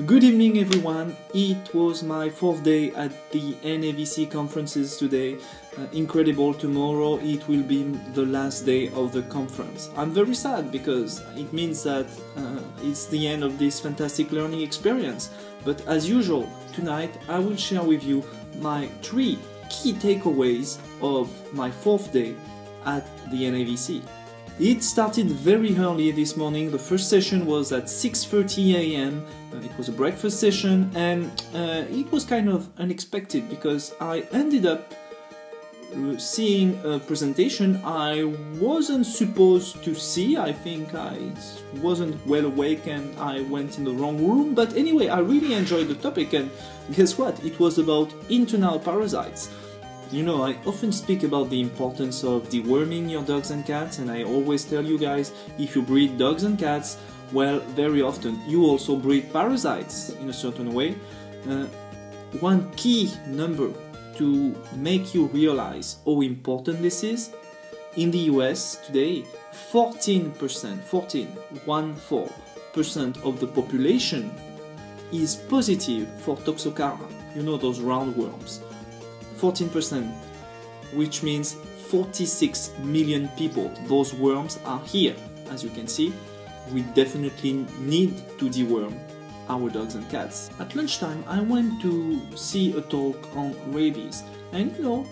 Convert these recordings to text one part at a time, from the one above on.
Good evening everyone, it was my 4th day at the NAVC conferences today. Incredible, tomorrow it will be the last day of the conference. I'm very sad because it means that it's the end of this fantastic learning experience. But as usual, tonight I will share with you my 3 key takeaways of my 4th day at the NAVC. It started very early this morning. The first session was at 6:30 a.m. It was a breakfast session, and it was kind of unexpected because I ended up seeing a presentation I wasn't supposed to see. I think I wasn't well awake and I went in the wrong room. But anyway, I really enjoyed the topic, and guess what? It was about internal parasites. You know, I often speak about the importance of deworming your dogs and cats, and I always tell you guys, if you breed dogs and cats, well, very often you also breed parasites in a certain way. One key number to make you realize how important this is: in the US today, 14% of the population is positive for Toxocara. You know, those roundworms. 14%, which means 46 million people. Those worms are here. As you can see, we definitely need to deworm our dogs and cats. At lunchtime, I went to see a talk on rabies. And you know,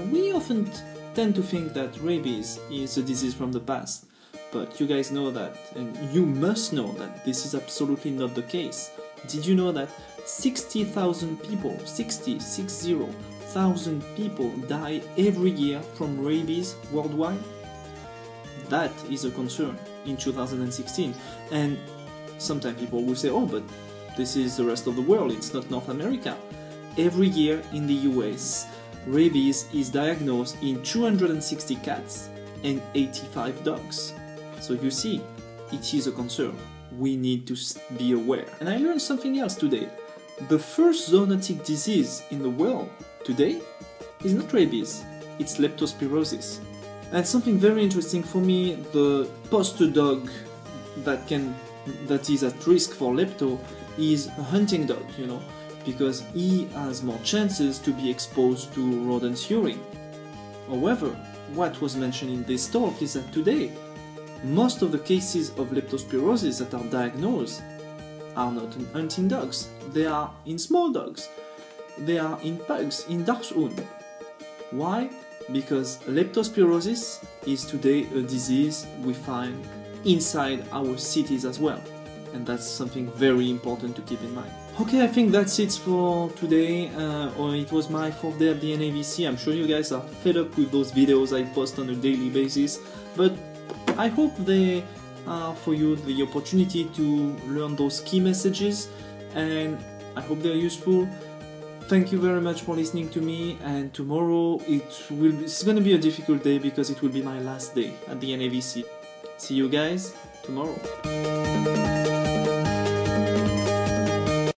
we often tend to think that rabies is a disease from the past. But you guys know that, and you must know that this is absolutely not the case. Did you know that 60,000 people, 60,000 people die every year from rabies worldwide? That is a concern in 2016. And sometimes people will say, oh, but this is the rest of the world, it's not North America. Every year in the US, rabies is diagnosed in 260 cats and 85 dogs. So you see, it is a concern. We need to be aware. And I learned something else today. The first zoonotic disease in the world today is not rabies, it's leptospirosis. And something very interesting for me, the poster dog that is at risk for lepto is a hunting dog, you know, because he has more chances to be exposed to rodents' urine. However, what was mentioned in this talk is that today, most of the cases of leptospirosis that are diagnosed are not in hunting dogs, they are in small dogs. They are in pugs, in dachshund. Why? Because leptospirosis is today a disease we find inside our cities as well. And that's something very important to keep in mind. Okay, I think that's it for today. It was my 4th day at the NAVC. I'm sure you guys are fed up with those videos I post on a daily basis. But I hope they are for you the opportunity to learn those key messages. And I hope they're useful. Thank you very much for listening to me, and tomorrow it's going to be a difficult day because it will be my last day at the NAVC. See you guys tomorrow.